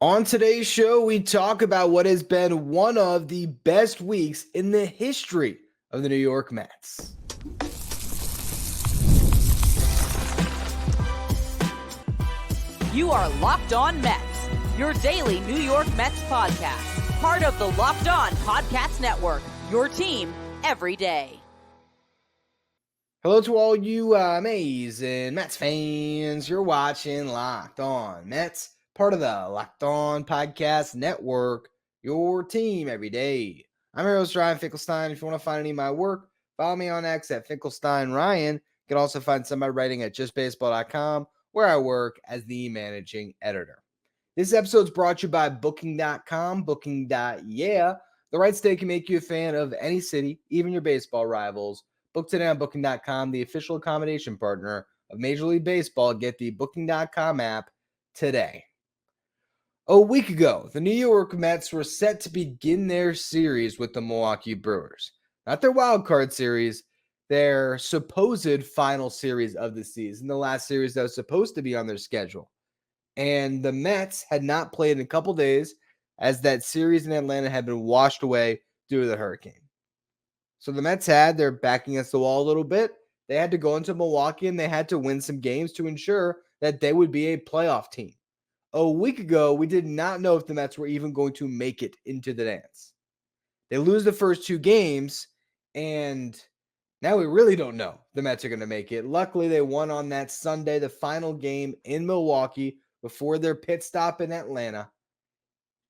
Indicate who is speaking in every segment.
Speaker 1: On today's show, we talk about what has been one of the best weeks in the history of the New York Mets.
Speaker 2: You are Locked On Mets, your daily New York Mets podcast. Part of the Locked On Podcast Network, your team every day.
Speaker 1: Hello to all you amazing Mets fans. You're watching Locked On Mets, part of the Locked On Podcast Network, your team every day. I'm your host, Ryan Finkelstein. If you want to find any of my work, follow me on X at Finkelstein Ryan. You can also find some of my writing at justbaseball.com, where I work as the managing editor. This episode is brought to you by Booking.com, Booking.yeah. The right stay can make you a fan of any city, even your baseball rivals. Book today on Booking.com, the official accommodation partner of Major League Baseball. Get the Booking.com app today. A week ago, the New York Mets were set to begin their series with the Milwaukee Brewers. Not their wild card series, their supposed final series of the season, the last series that was supposed to be on their schedule. And the Mets had not played in a couple days as that series in Atlanta had been washed away due to the hurricane. So the Mets had their back against the wall a little bit. They had to go into Milwaukee and they had to win some games to ensure that they would be a playoff team. A week ago, we did not know if the Mets were even going to make it into the dance. They lose the first two games, and now we really don't know if the Mets are going to make it. Luckily, they won on that Sunday, the final game in Milwaukee before their pit stop in Atlanta.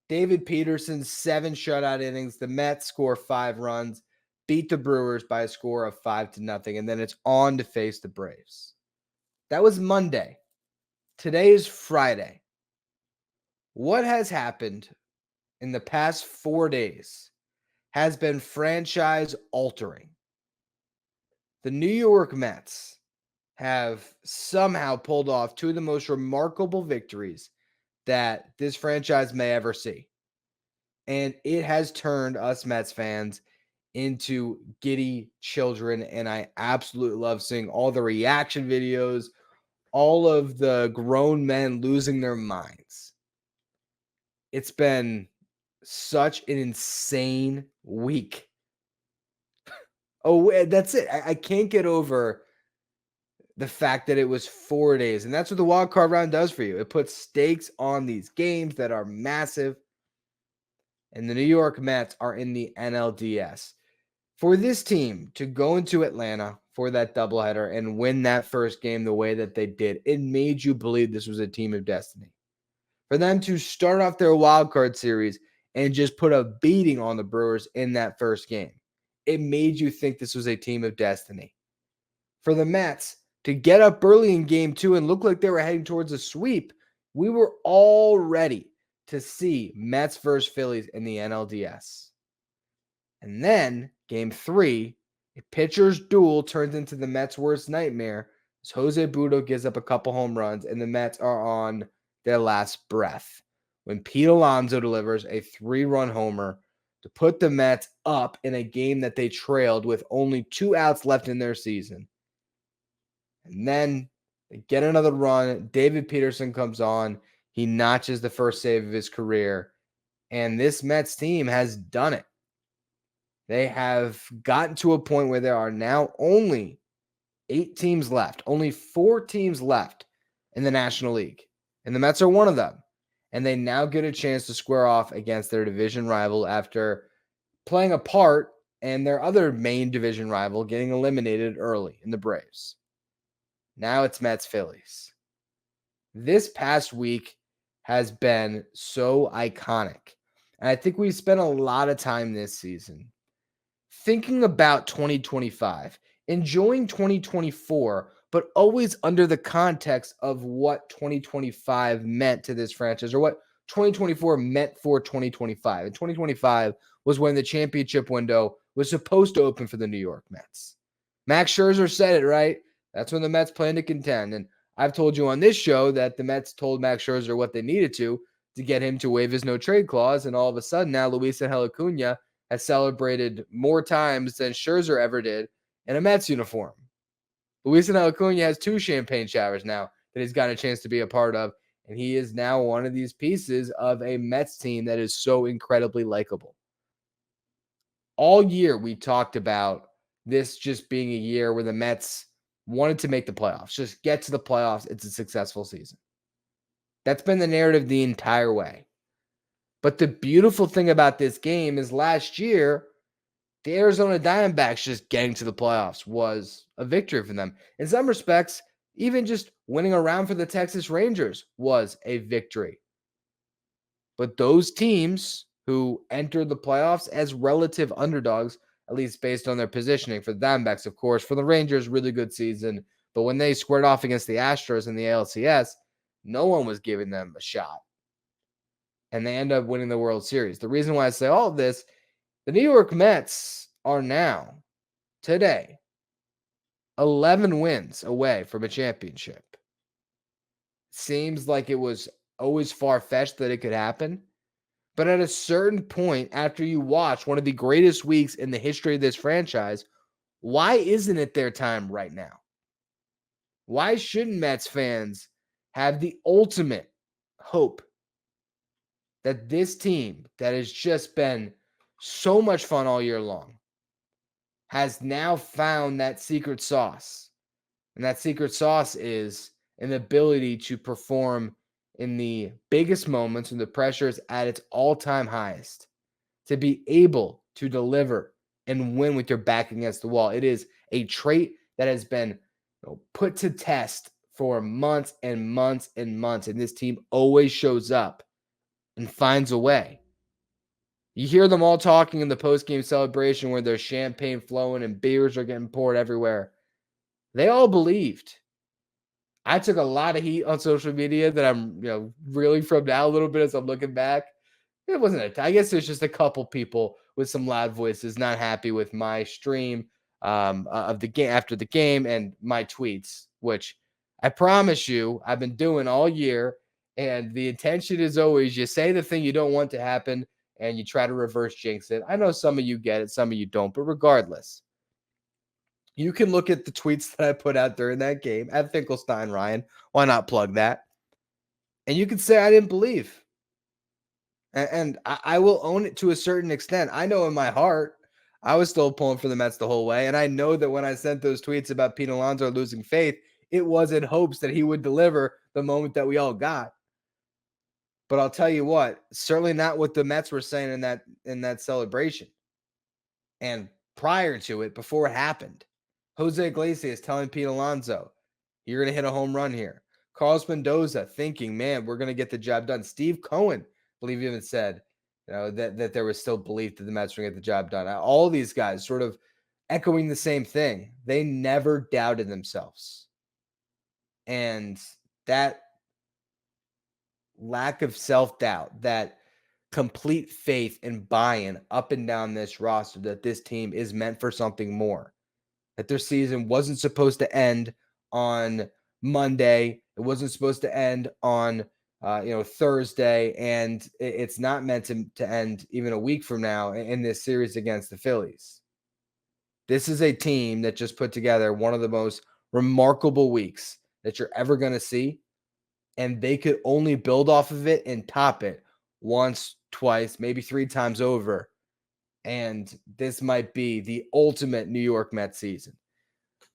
Speaker 1: David Peterson, 7 shutout innings. The Mets score 5 runs. Beat the Brewers by a score of 5-0, and then it's on to face the Braves. That was Monday. Today is Friday. What has happened in the past 4 days has been franchise altering. The New York Mets have somehow pulled off 2 of the most remarkable victories that this franchise may ever see. And it has turned us Mets fans into giddy children, and I absolutely love seeing all the reaction videos, all of the grown men losing their minds. It's been such an insane week. Oh, that's it. I can't get over the fact that it was 4 days, and that's what the wild card round does for you. It puts stakes on these games that are massive, and the New York Mets are in the NLDS. For this team to go into Atlanta for that doubleheader and win that first game the way that they did, it made you believe this was a team of destiny. For them to start off their wild card series and just put a beating on the Brewers in that first game, it made you think this was a team of destiny. For the Mets to get up early in game 2 and look like they were heading towards a sweep, we were all ready to see Mets versus Phillies in the NLDS. And then game 3, a pitcher's duel turns into the Mets' worst nightmare as Jose Butto gives up a couple home runs and the Mets are on their last breath when Pete Alonso delivers a 3-run homer to put the Mets up in a game that they trailed with only 2 outs left in their season. And then they get another run. David Peterson comes on. He notches the first save of his career. And this Mets team has done it. They have gotten to a point where there are now only 8 teams left, only 4 teams left in the National League. And the Mets are one of them. And they now get a chance to square off against their division rival after playing a part and their other main division rival getting eliminated early in the Braves. Now it's Mets Phillies. This past week has been so iconic. And I think we've spent a lot of time this season thinking about 2025, enjoying 2024, but always under the context of what 2025 meant to this franchise or what 2024 meant for 2025. And 2025 was when the championship window was supposed to open for the New York Mets. Max Scherzer said it, right? That's when the Mets plan to contend. And I've told you on this show that the Mets told Max Scherzer what they needed to get him to waive his no-trade clause. And all of a sudden now Luis Angel Acuna has celebrated more times than Scherzer ever did in a Mets uniform. Luis Angel Acuna has 2 champagne showers now that he's gotten a chance to be a part of, And he is now one of these pieces of a Mets team that is so incredibly likable. All year, we talked about this just being a year where the Mets wanted to make the playoffs, just get to the playoffs. It's a successful season. That's been the narrative the entire way. But the beautiful thing about this game is last year, the Arizona Diamondbacks just getting to the playoffs was a victory for them. In some respects, even just winning a round for the Texas Rangers was a victory. But those teams who entered the playoffs as relative underdogs, at least based on their positioning, for the Diamondbacks, of course, for the Rangers, really good season. But when they squared off against the Astros in the ALCS, no one was giving them a shot. And they end up winning the World Series. The reason why I say all of this, the New York Mets are now, today, 11 wins away from a championship. Seems like it was always far-fetched that it could happen. But at a certain point, after you watch one of the greatest weeks in the history of this franchise, why isn't it their time right now? Why shouldn't Mets fans have the ultimate hope that this team that has just been so much fun all year long has now found that secret sauce? And that secret sauce is an ability to perform in the biggest moments when the pressure is at its all-time highest, to be able to deliver and win with your back against the wall. It is a trait that has been put to test for months and months and months, and this team always shows up and finds a way. You hear them all talking in the post-game celebration where there's champagne flowing and beers are getting poured everywhere. They all believed. I took a lot of heat on social media that I'm, reeling from now a little bit as I'm looking back. It wasn't I guess there's just a couple people with some loud voices not happy with my stream of the game after the game and my tweets, which I promise you I've been doing all year. And the intention is always you say the thing you don't want to happen and you try to reverse jinx it. I know some of you get it, some of you don't, but regardless, you can look at the tweets that I put out during that game at Finkelstein, Ryan. Why not plug that? And you can say I didn't believe. And I will own it to a certain extent. I know in my heart, I was still pulling for the Mets the whole way. And I know that when I sent those tweets about Pete Alonso losing faith, it was in hopes that he would deliver the moment that we all got. But I'll tell you what, certainly not what the Mets were saying in that celebration. And prior to it, before it happened, Jose Iglesias telling Pete Alonso, you're going to hit a home run here. Carlos Mendoza thinking, man, we're going to get the job done. Steve Cohen, I believe, even said that there was still belief that the Mets were going to get the job done. All these guys sort of echoing the same thing. They never doubted themselves. And that lack of self-doubt, that complete faith and buy-in up and down this roster that this team is meant for something more. That their season wasn't supposed to end on Monday. It wasn't supposed to end on Thursday, and it's not meant to end even a week from now in this series against the Phillies. This is a team that just put together one of the most remarkable weeks that you're ever going to see, and they could only build off of it and top it once, twice, maybe three times over. And this might be the ultimate New York Mets season.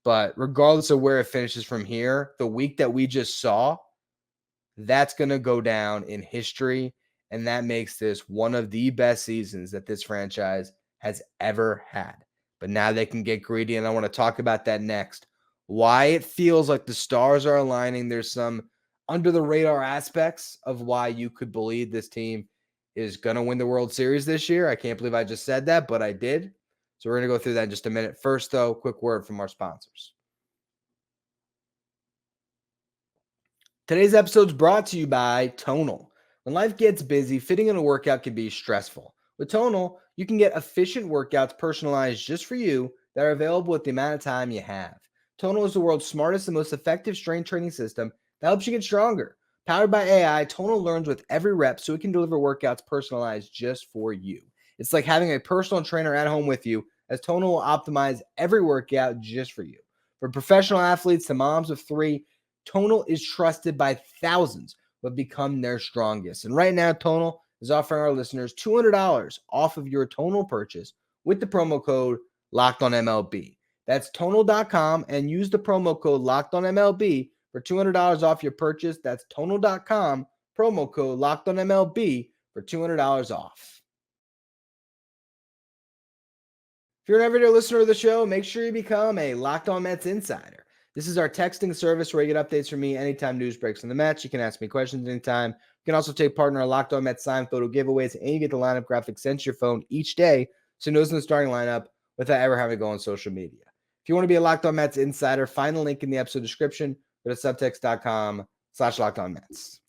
Speaker 1: But regardless of where it finishes from here, the week that we just saw, that's going to go down in history. And that makes this one of the best seasons that this franchise has ever had. But now they can get greedy, and I want to talk about that next. Why it feels like the stars are aligning. There's some under-the-radar aspects of why you could believe this team is going to win the World Series this year. I can't believe I just said that, but I did. So we're going to go through that in just a minute. First, though, quick word from our sponsors. Today's episode is brought to you by Tonal. When life gets busy, fitting in a workout can be stressful. With Tonal, you can get efficient workouts personalized just for you that are available with the amount of time you have. Tonal is the world's smartest and most effective strength training system that helps you get stronger. Powered by AI, Tonal learns with every rep so it can deliver workouts personalized just for you. It's like having a personal trainer at home with you, as Tonal will optimize every workout just for you. From professional athletes to moms of three, Tonal is trusted by thousands but become their strongest. And right now, Tonal is offering our listeners $200 off of your Tonal purchase with the promo code LOCKEDONMLB. That's Tonal.com and use the promo code LOCKEDONMLB for $200 off your purchase. That's Tonal.com, promo code LOCKEDONMLB for $200 off. If you're an everyday listener of the show, make sure you become a Locked On Mets insider. This is our texting service where you get updates from me anytime news breaks on the Mets. You can ask me questions anytime. You can also take part in our Locked On Mets sign photo giveaways, and you get the lineup graphic sent to your phone each day so you know who's in the starting lineup without ever having to go on social media. If you want to be a Locked On Mets insider, find the link in the episode description. Go to subtext.com/LockedOnMets.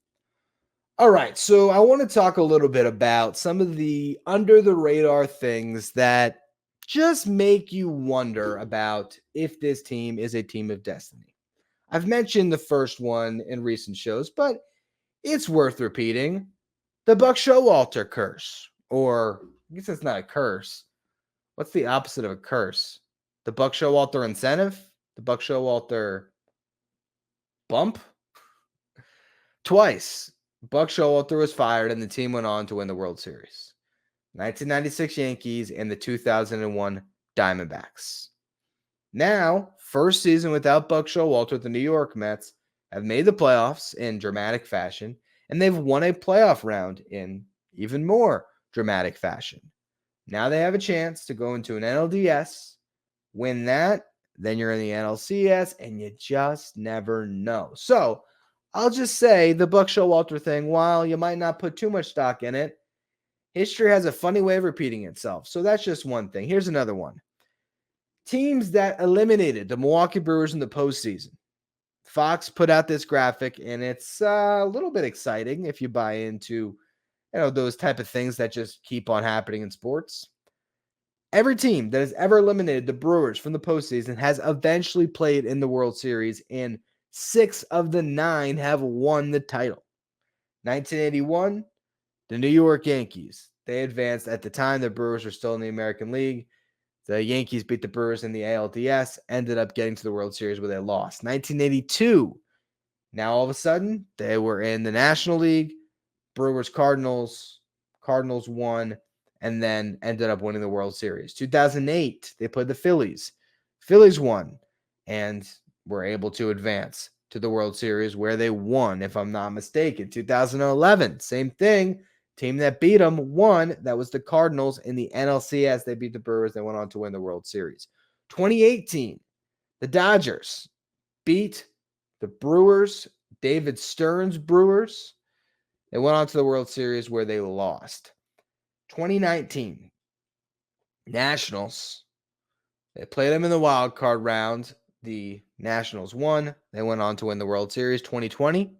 Speaker 1: All right, so I want to talk a little bit about some of the under-the-radar things that just make you wonder about if this team is a team of destiny. I've mentioned the first one in recent shows, but it's worth repeating. The Buck Showalter curse, or I guess it's not a curse. What's the opposite of a curse? The Buck Showalter incentive? The Buck Showalter bump? Twice, Buck Showalter was fired and the team went on to win the World Series. 1996 Yankees and the 2001 Diamondbacks. Now, first season without Buck Showalter, the New York Mets have made the playoffs in dramatic fashion, and they've won a playoff round in even more dramatic fashion. Now they have a chance to go into an NLDS, win that, then you're in the NLCS, and you just never know. So, I'll just say the Buck Showalter thing, while you might not put too much stock in it, history has a funny way of repeating itself. So that's just one thing. Here's another one. Teams that eliminated the Milwaukee Brewers in the postseason. Fox put out this graphic, and it's a little bit exciting if you buy into, those type of things that just keep on happening in sports. Every team that has ever eliminated the Brewers from the postseason has eventually played in the World Series, and 6 of the 9 have won the title. 1981, the New York Yankees. They advanced at the time. The Brewers were still in the American League. The Yankees beat the Brewers in the ALDS, ended up getting to the World Series where they lost. 1982, now all of a sudden, they were in the National League. Brewers, Cardinals. Cardinals won, and then ended up winning the World Series. 2008, they played the Phillies. Phillies won, and were able to advance to the World Series where they won, if I'm not mistaken. 2011, same thing. Team that beat them won. That was the Cardinals in the NLCS. They beat the Brewers. They went on to win the World Series. 2018, the Dodgers beat the Brewers, David Stern's Brewers. They went on to the World Series where they lost. 2019, Nationals. They played them in the wild card round. The Nationals won. They went on to win the World Series. 2020,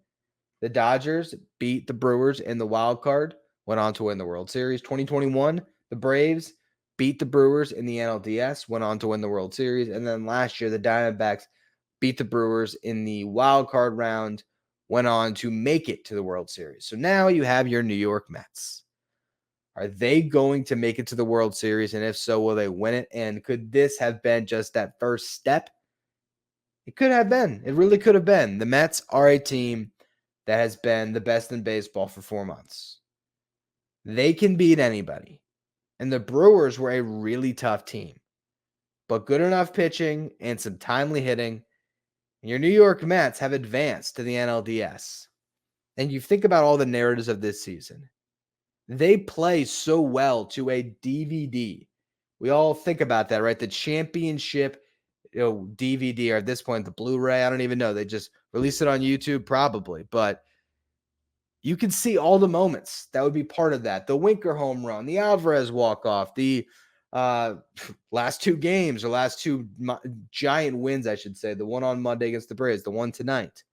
Speaker 1: the Dodgers beat the Brewers in the wild card, went on to win the World Series. 2021, the Braves beat the Brewers in the NLDS, went on to win the World Series. And then last year, the Diamondbacks beat the Brewers in the wild card round, went on to make it to the World Series. So now you have your New York Mets. Are they going to make it to the World Series? And if so, will they win it? And could this have been just that first step? It could have been. It really could have been. The Mets are a team that has been the best in baseball for 4 months. They can beat anybody. And the Brewers were a really tough team. But good enough pitching and some timely hitting. And your New York Mets have advanced to the NLDS. And you think about all the narratives of this season. They play so well to a DVD. We all think about that, right? The championship DVD, or at this point, the Blu-ray. I don't even know. They just released it on YouTube, probably. But you can see all the moments that would be part of that. The Winker home run, the Alvarez walk-off, the last 2 games, or last 2 giant wins, I should say. The one on Monday against the Braves, the one tonight.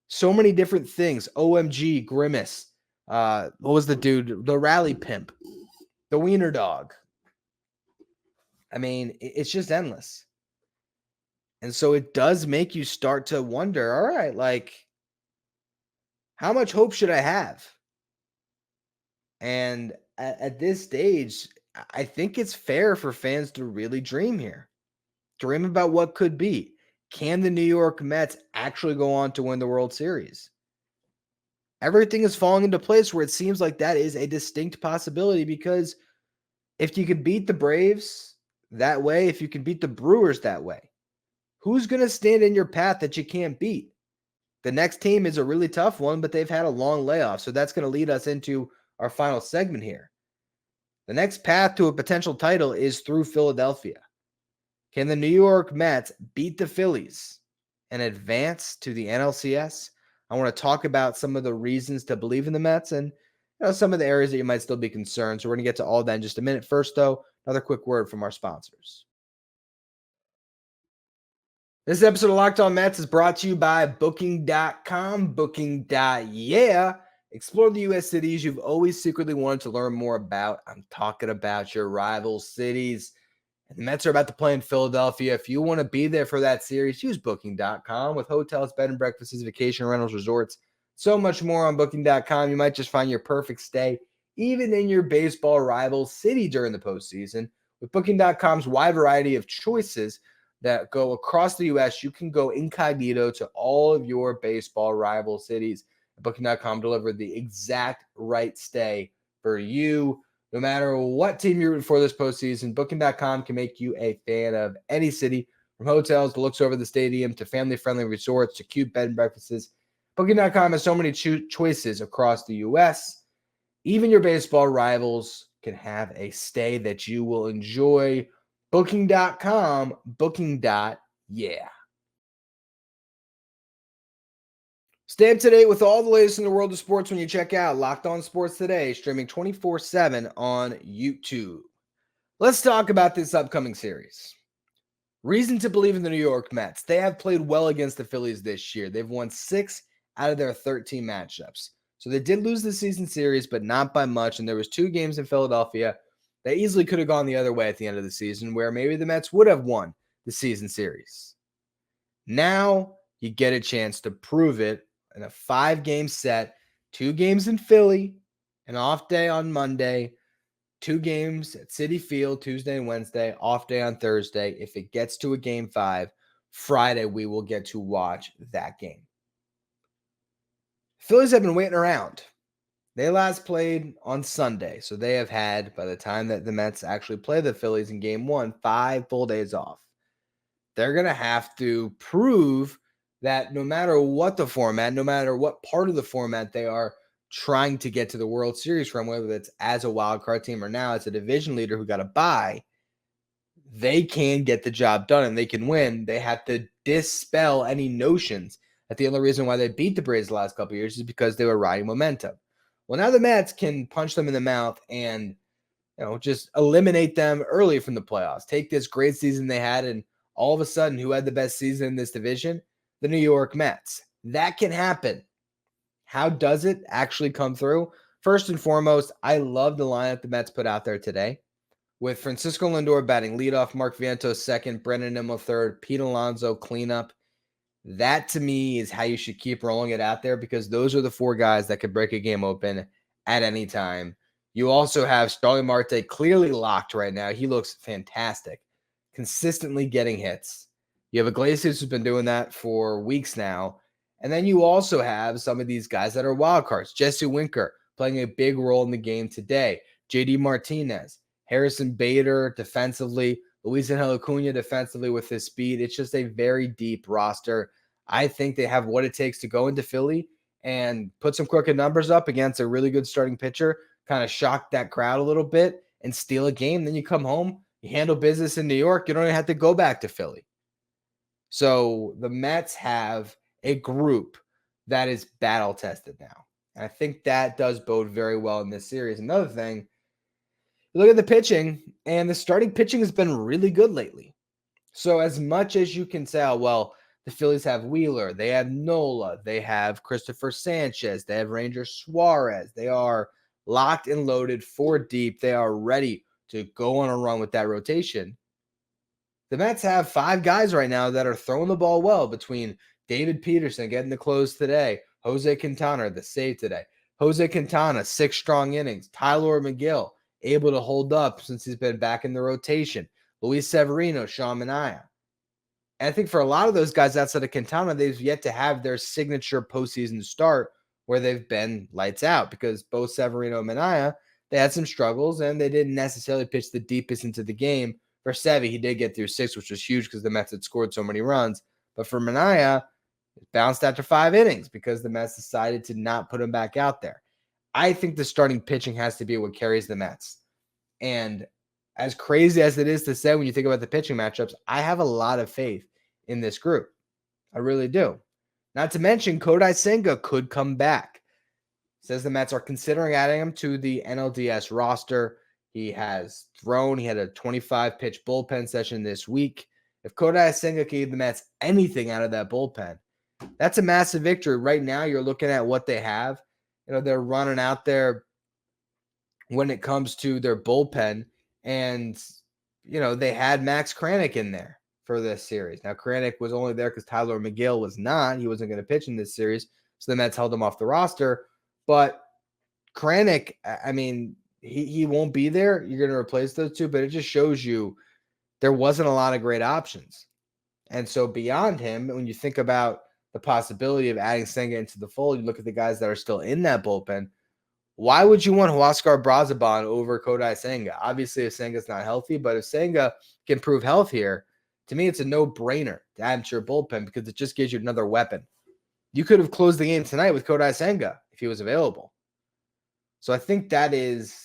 Speaker 1: So many different things. OMG, Grimace. What was the dude? The Rally Pimp. The Wiener Dog. I mean, it's just endless. And so it does make you start to wonder, all right, like, how much hope should I have? And at this stage, I think it's fair for fans to really dream here. Dream about what could be. Can the New York Mets actually go on to win the World Series? everything is falling into place where it seems like that is a distinct possibility, because if you could beat the Braves that way, if you can beat the Brewers that way, who's going to stand in your path that you can't beat? The next team is a really tough one, but they've had a long layoff. So that's going to lead us into our final segment here. The next path to a potential title is through Philadelphia. Can the New York Mets beat the Phillies and advance to the NLCS? I want to talk about some of the reasons to believe in the Mets and some of the areas that you might still be concerned. So we're going to get to all that in just a minute. First, though, another quick word from our sponsors. This episode of Locked On Mets is brought to you by Booking.com. Booking.yeah. Explore the U.S. cities you've always secretly wanted to learn more about. I'm talking about your rival cities. And the Mets are about to play in Philadelphia. If you want to be there for that series, use Booking.com. With hotels, bed and breakfasts, vacation rentals, resorts, so much more on Booking.com. You might just find your perfect stay, even in your baseball rival city during the postseason. With Booking.com's wide variety of choices that go across the U.S., you can go incognito to all of your baseball rival cities. Booking.com delivered the exact right stay for you. No matter what team you're rooting for this postseason, Booking.com can make you a fan of any city, from hotels that looks over the stadium to family-friendly resorts to cute bed and breakfasts. Booking.com has so many choices across the U.S. Even your baseball rivals can have a stay that you will enjoy. Booking.com, Booking.yeah. Stay up to date with all the latest in the world of sports when you check out Locked On Sports Today, streaming 24/7 on YouTube. Let's talk about this upcoming series. Reason to believe in the New York Mets. They have played well against the Phillies this year. They've won 6 out of their 13 matchups. So they did lose the season series, but not by much. And there was 2 games in Philadelphia that easily could have gone the other way at the end of the season, where maybe the Mets would have won the season series. Now you get a chance to prove it in a 5-game set, 2 games in Philly, an off day on Monday, 2 games at Citi Field Tuesday and Wednesday, off day on Thursday. If it gets to a game 5, Friday we will get to watch that game. Phillies have been waiting around. They last played on Sunday, so they have had, by the time that the Mets actually play the Phillies in game 1, 5 full days off. They're going to have to prove that no matter what the format, no matter what part of the format they are trying to get to the World Series from, whether it's as a wild card team or now as a division leader who got a bye, they can get the job done and they can win. They have to dispel any notions that the only reason why they beat the Braves the last couple of years is because they were riding momentum. Well, now the Mets can punch them in the mouth and just eliminate them early from the playoffs. Take this great season they had, and all of a sudden, who had the best season in this division? The New York Mets. That can happen. How does it actually come through? First and foremost, I love the lineup the Mets put out there today, with Francisco Lindor batting leadoff, Mark Vientos second, Brendan Nimmo third, Pete Alonso cleanup. That, to me, is how you should keep rolling it out there, because those are the 4 guys that could break a game open at any time. You also have Starling Marte clearly locked right now. He looks fantastic, consistently getting hits. You have Iglesias who's been doing that for weeks now. And then you also have some of these guys that are wild cards. Jesse Winker playing a big role in the game today. JD Martinez, Harrison Bader defensively, Luis Angel Acuna defensively with his speed. It's just a very deep roster. I think they have what it takes to go into Philly and put some crooked numbers up against a really good starting pitcher, kind of shock that crowd a little bit and steal a game. Then you come home, you handle business in New York. You don't even have to go back to Philly. So the Mets have a group that is battle tested now. And I think that does bode very well in this series. Another thing, you look at the pitching, and the starting pitching has been really good lately. So as much as you can say, oh, well, the Phillies have Wheeler, they have Nola, they have Christopher Sanchez, they have Ranger Suarez. They are locked and loaded 4 deep. They are ready to go on a run with that rotation. The Mets have 5 guys right now that are throwing the ball well, between David Peterson getting the close today, Jose Quintana, the save today. Jose Quintana, 6 strong innings. Tyler McGill, able to hold up since he's been back in the rotation. Luis Severino, Sean Manaea. And I think for a lot of those guys outside of Quintana, they've yet to have their signature postseason start where they've been lights out, because both Severino and Minaya, they had some struggles and they didn't necessarily pitch the deepest into the game. For Sevy, he did get through 6, which was huge because the Mets had scored so many runs. But for Minaya, it bounced after 5 innings because the Mets decided to not put him back out there. I think the starting pitching has to be what carries the Mets. And as crazy as it is to say when you think about the pitching matchups, I have a lot of faith in this group. I really do. Not to mention, Kodai Senga could come back. Says the Mets are considering adding him to the NLDS roster. He has thrown. He had a 25-pitch bullpen session this week. If Kodai Senga can give the Mets anything out of that bullpen, that's a massive victory. Right now, you're looking at what they have. They're running out there when it comes to their bullpen, and they had Max Kranick in there for this series. Now, Kranick was only there because Tyler McGill was not. He wasn't going to pitch in this series, so the Mets held him off the roster. But Kranick, I mean, he won't be there. You're going to replace those two, but it just shows you there wasn't a lot of great options. And so beyond him, when you think about the possibility of adding Senga into the fold, you look at the guys that are still in that bullpen. Why would you want Huascar Brazaban over Kodai Senga? Obviously, if Senga's not healthy, but if Senga can prove health here, to me, it's a no-brainer to add to your bullpen because it just gives you another weapon. You could have closed the game tonight with Kodai Senga if he was available. So I think that is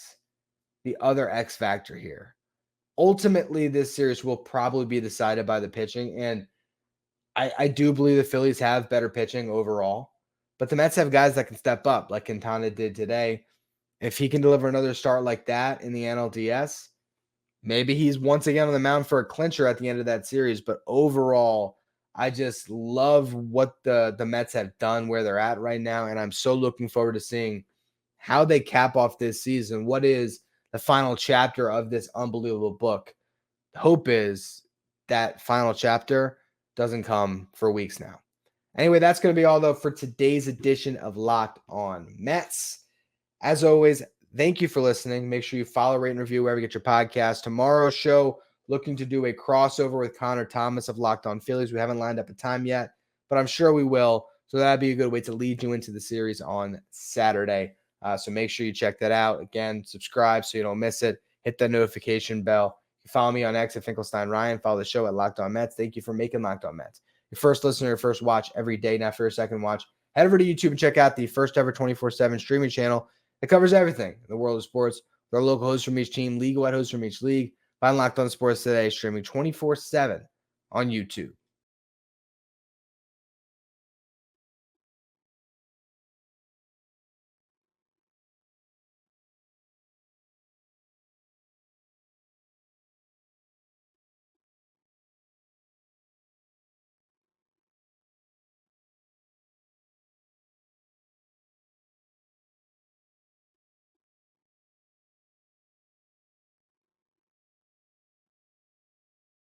Speaker 1: the other X factor here. Ultimately, this series will probably be decided by the pitching, and I do believe the Phillies have better pitching overall, but the Mets have guys that can step up like Quintana did today. If he can deliver another start like that in the NLDS, maybe he's once again on the mound for a clincher at the end of that series. But overall, I just love what the Mets have done, where they're at right now, and I'm so looking forward to seeing how they cap off this season. What is the final chapter of this unbelievable book? The hope is that final chapter doesn't come for weeks now. Anyway, that's going to be all, though, for today's edition of Locked On Mets. As always, thank you for listening. Make sure you follow, rate, and review wherever you get your podcast. Tomorrow's show, looking to do a crossover with Connor Thomas of Locked On Phillies. We haven't lined up a time yet, but I'm sure we will. So that'd be a good way to lead you into the series on Saturday. So make sure you check that out. Again, subscribe so you don't miss it. Hit that notification bell. Follow me on X at Finkelstein Ryan. Follow the show at Locked On Mets. Thank you for making Locked On Mets your first listener, your first watch every day. Now for your second watch, head over to YouTube and check out the first ever 24/7 streaming channel that covers everything in the world of sports. With our local hosts from each team, league-wide hosts from each league. Find Locked On Sports today, streaming 24/7 on YouTube.